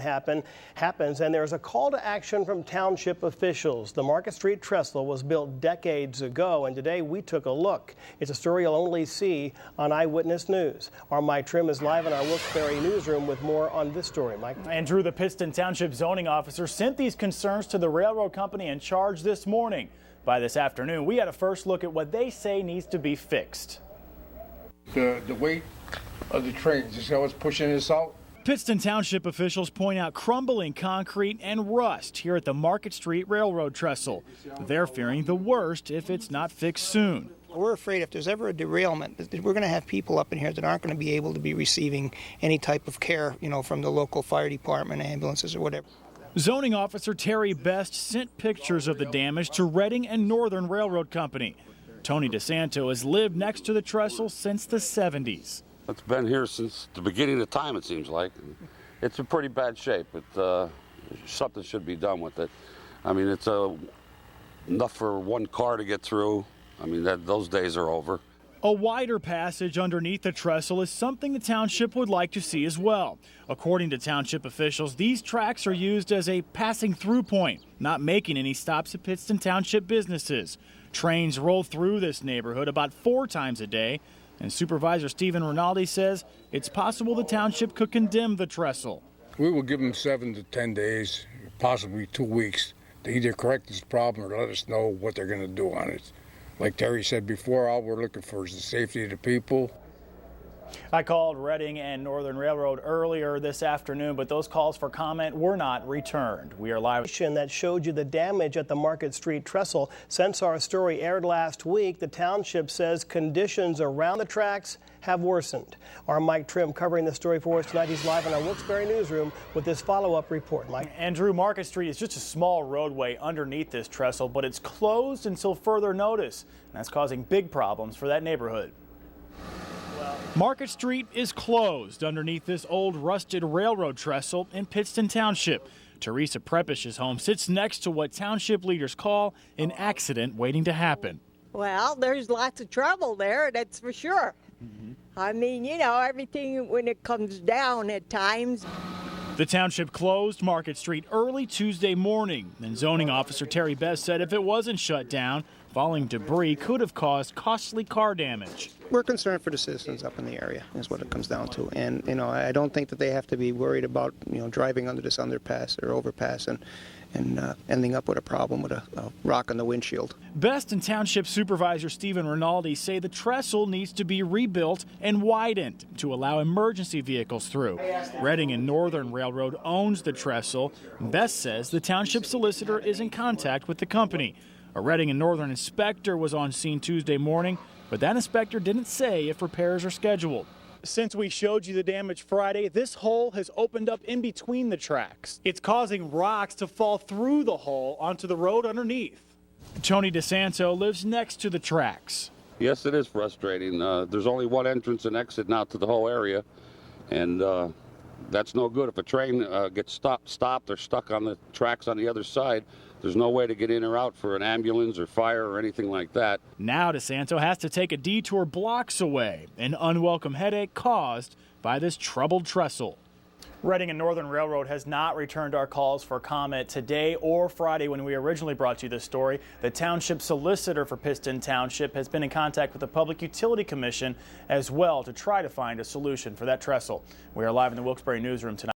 happens, and there's a call to action from township officials. The Market Street Tressel was built decades ago, and today we took a look. It's a story you'll only see on Eyewitness News. Our Mike Trim is live in our Wilkes-Barre newsroom with more on this story. Mike. Andrew, the Pittston Township zoning officer sent these concerns to the railroad company in charge this morning. By this afternoon, we had a first look at what they say needs to be fixed. The weight of the trains, you see how it's pushing this out? Pittston Township officials point out crumbling concrete and rust here at the Market Street Railroad Trestle. They're fearing the worst if it's not fixed soon. We're afraid if there's ever a derailment, we're going to have people up in here that aren't going to be able to be receiving any type of care, from the local fire department, ambulances, or whatever. Zoning officer Terry Best sent pictures of the damage to Reading and Northern Railroad Company. Tony DeSanto has lived next to the trestle since the 70s. It's been here since the beginning of time, it seems like. It's in pretty bad shape. Something should be done with it. I mean, it's enough for one car to get through. I mean, those days are over. A wider passage underneath the trestle is something the township would like to see as well. According to township officials, these tracks are used as a passing through point, not making any stops at Pittston Township businesses. Trains roll through this neighborhood about 4 times a day, and Supervisor Stephen Rinaldi says it's possible the township could condemn the trestle. We will give them 7 to 10 days, possibly 2 weeks, to either correct this problem or let us know what they're going to do on it. Like Terry said before, all we're looking for is the safety of the people. I called Reading and Northern Railroad earlier this afternoon, but those calls for comment were not returned. We are live. That showed you the damage at the Market Street Trestle. Since our story aired last week, the township says conditions around the tracks have worsened. Our Mike Trim covering the story for us tonight. He's live in our Wilkes-Barre newsroom with this follow-up report. Mike. Andrew, Market Street is just a small roadway underneath this trestle, but it's closed until further notice. And that's causing big problems for that neighborhood. Market Street is closed underneath this old rusted railroad trestle in Pittston Township. Teresa Prepish's home sits next to what township leaders call an accident waiting to happen. Well, there's lots of trouble there, that's for sure. I mean, everything when it comes down at times. The township closed Market Street early Tuesday morning. And zoning officer Terry Best said if it wasn't shut down, falling debris could have caused costly car damage. We're concerned for the citizens up in the area, is what it comes down to. And, I don't think that they have to be worried about, driving under this underpass or overpass and ending up with a problem with a rock on the windshield. Best and Township Supervisor Stephen Rinaldi say the trestle needs to be rebuilt and widened to allow emergency vehicles through. Reading and Northern Railroad owns the trestle. Best says the township solicitor is in contact with the company. A Reading and Northern inspector was on scene Tuesday morning, but that inspector didn't say if repairs are scheduled. Since we showed you the damage Friday, this hole has opened up in between the tracks. It's causing rocks to fall through the hole onto the road underneath. Tony DeSanto lives next to the tracks. Yes, it is frustrating. There's only one entrance and exit now to the whole area, and that's no good. If a train gets stopped or stuck on the tracks on the other side, there's no way to get in or out for an ambulance or fire or anything like that. Now DeSanto has to take a detour blocks away, an unwelcome headache caused by this troubled trestle. Reading and Northern Railroad has not returned our calls for comment today or Friday when we originally brought you this story. The township solicitor for Pittston Township has been in contact with the Public Utility Commission as well to try to find a solution for that trestle. We are live in the Wilkes-Barre newsroom tonight.